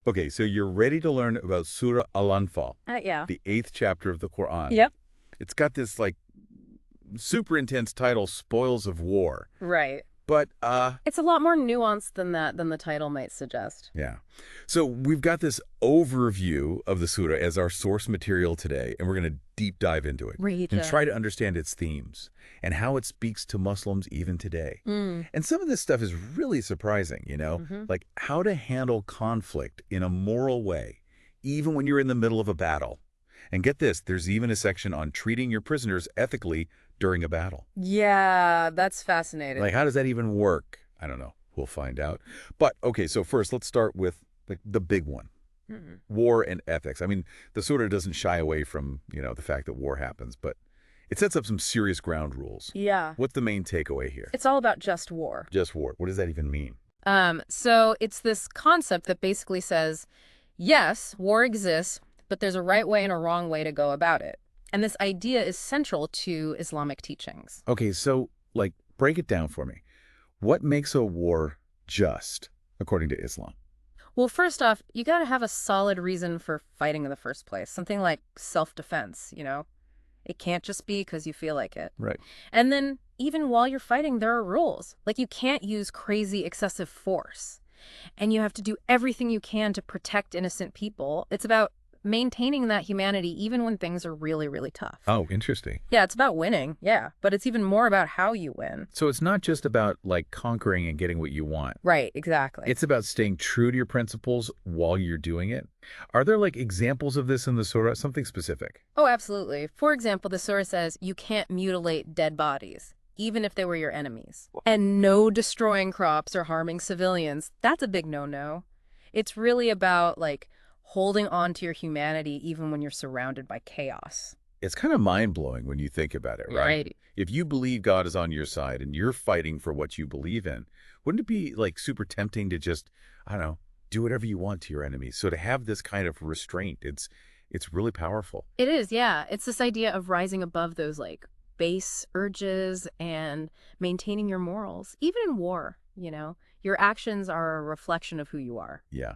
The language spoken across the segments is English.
Okay, so you're ready to learn about Surah Al-Anfal, Yeah. the 8th chapter of the Quran. Yep. It's got this, like, super intense title, Spoils of War. Right. But, It's a lot more nuanced than the title might suggest. yeah. So we've got this overview of the surah as our source material today, and we're going to deep dive into it Right. and try to understand its themes and how it speaks to Muslims even today. And some of this stuff is really surprising, like how to handle conflict in a moral way, even when you're in the middle of a battle. And get this, there's even a section on treating your prisoners ethically during a battle. Yeah, that's fascinating. Like, how does that even work? I don't know. We'll find out. But, okay, so first, let's start with the big one, war and ethics. I mean, the surah doesn't shy away from, the fact that war happens, but it sets up some serious ground rules. Yeah. What's the main takeaway here? It's all about just war. Just war. What does that even mean? So it's this concept that basically says, yes, war exists, but there's a right way and a wrong way to go about it. And this idea is central to Islamic teachings. Okay, so, like, break it down for me. What makes a war just, according to Islam? Well, first off, you got to have a solid reason for fighting in the first place. Something like self-defense, It can't just be because you feel like it. Right. And then even while you're fighting, there are rules. Like you can't use crazy excessive force. And you have to do everything you can to protect innocent people. It's about maintaining that humanity even when things are really, really tough. Oh, interesting. Yeah, it's about winning. Yeah, but it's even more about how you win. So it's not just about, like, conquering and getting what you want. Right, exactly. It's about staying true to your principles while you're doing it. Are there, like, examples of this in the surah? Something specific? Oh, absolutely. For example, the surah says you can't mutilate dead bodies, even if they were your enemies. And no destroying crops or harming civilians. That's a big no-no. It's really about, like, holding on to your humanity even when you're surrounded by chaos. It's kind of mind-blowing when you think about it, right? Right. If you believe God is on your side and you're fighting for what you believe in, wouldn't it be, like, super tempting to just, I don't know, do whatever you want to your enemies? So to have this kind of restraint, it's really powerful. It is, yeah. It's this idea of rising above those, like, base urges and maintaining your morals, even in war, Your actions are a reflection of who you are. Yeah.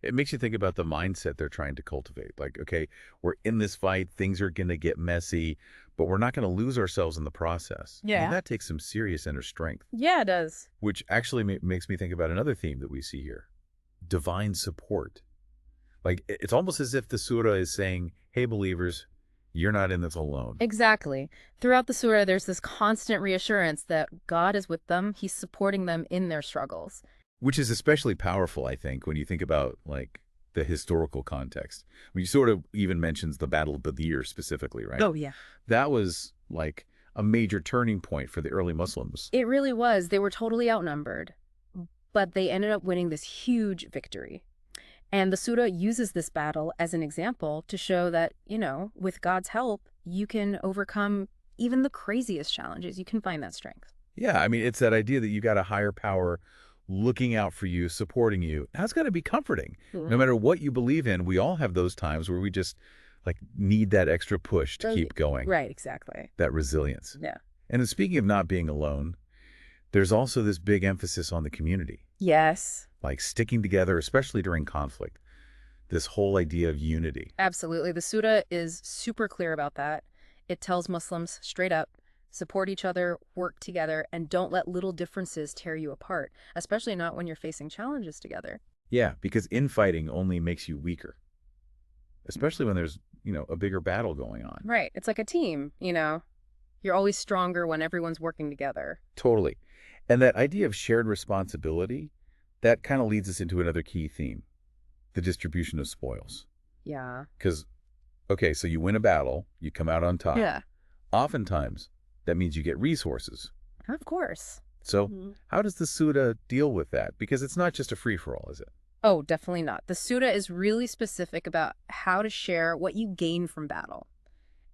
It makes you think about the mindset they're trying to cultivate. Like, okay, we're in this fight, things are going to get messy, but we're not going to lose ourselves in the process. Yeah. And that takes some serious inner strength. Yeah, it does. Which actually makes me think about another theme that we see here. Divine support. Like, it's almost as if the surah is saying, hey, believers, you're not in this alone. Exactly. Throughout the surah, there's this constant reassurance that God is with them. He's supporting them in their struggles. Which is especially powerful, I think, when you think about, like, the historical context. I mean, you sort of even mentions the Battle of Badr specifically, right? Oh, yeah. That was, like, a major turning point for the early Muslims. It really was. They were totally outnumbered, but they ended up winning this huge victory. And the surah uses this battle as an example to show that, with God's help, you can overcome even the craziest challenges. You can find that strength. Yeah, I mean, it's that idea that you got a higher power looking out for you, supporting you. That's got to be comforting. No matter what you believe in, we all have those times where we just, like, need that extra push to keep going. Right, exactly. That resilience. Yeah. And speaking of not being alone, there's also this big emphasis on the community. Yes. Like sticking together, especially during conflict. This whole idea of unity. Absolutely. The surah is super clear about that. It tells Muslims straight up, support each other, work together, and don't let little differences tear you apart, especially not when you're facing challenges together. Yeah, because infighting only makes you weaker, especially when there's, a bigger battle going on. Right. It's like a team, You're always stronger when everyone's working together. Totally. And that idea of shared responsibility, that kind of leads us into another key theme, the distribution of spoils. Yeah. Because, okay, so you win a battle, you come out on top. Yeah. Oftentimes, that means you get resources. Of course. So how does the surah deal with that? Because it's not just a free-for-all, is it? Oh, definitely not. The surah is really specific about how to share what you gain from battle.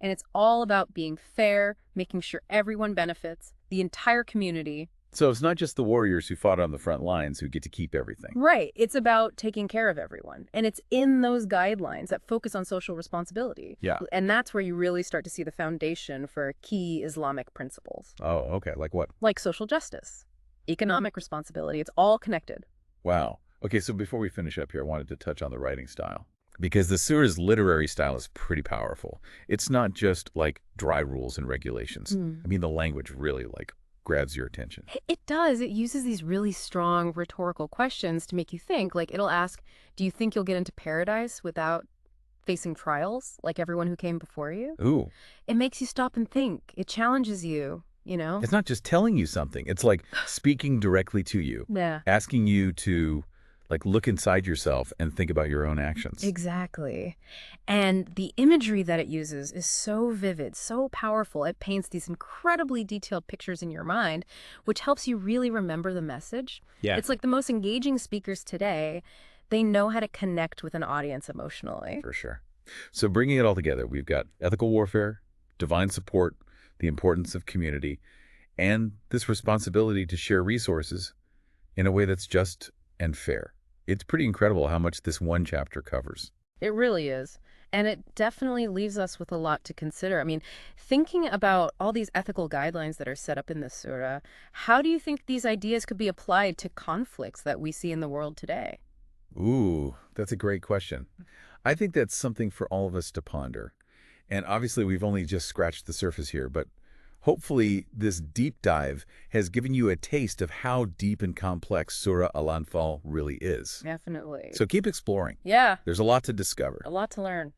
And it's all about being fair, making sure everyone benefits, the entire community. So it's not just the warriors who fought on the front lines who get to keep everything. Right. It's about taking care of everyone. And it's in those guidelines that focus on social responsibility. Yeah. And that's where you really start to see the foundation for key Islamic principles. Oh, okay. Like what? Like social justice, economic responsibility. It's all connected. Wow. Okay, so before we finish up here, I wanted to touch on the writing style. Because the surah's literary style is pretty powerful. It's not just like dry rules and regulations. I mean, the language really grabs your attention. It does. It uses these really strong rhetorical questions to make you think. Like, it'll ask, do you think you'll get into paradise without facing trials like everyone who came before you? Ooh. It makes you stop and think. It challenges you, you know? It's not just telling you something. It's like speaking directly to you, Yeah. asking you to look inside yourself and think about your own actions. Exactly. And the imagery that it uses is so vivid, so powerful. It paints these incredibly detailed pictures in your mind, which helps you really remember the message. Yeah. It's like the most engaging speakers today, they know how to connect with an audience emotionally. For sure. So bringing it all together, we've got ethical warfare, divine support, the importance of community, and this responsibility to share resources in a way that's just and fair. It's pretty incredible how much this one chapter covers. It really is. And it definitely leaves us with a lot to consider. I mean, thinking about all these ethical guidelines that are set up in this surah, how do you think these ideas could be applied to conflicts that we see in the world today? Ooh, that's a great question. I think that's something for all of us to ponder. And obviously, we've only just scratched the surface here, but hopefully this deep dive has given you a taste of how deep and complex Surah Al-Anfal really is. Definitely. So keep exploring. Yeah, There's a lot to discover. a lot to learn.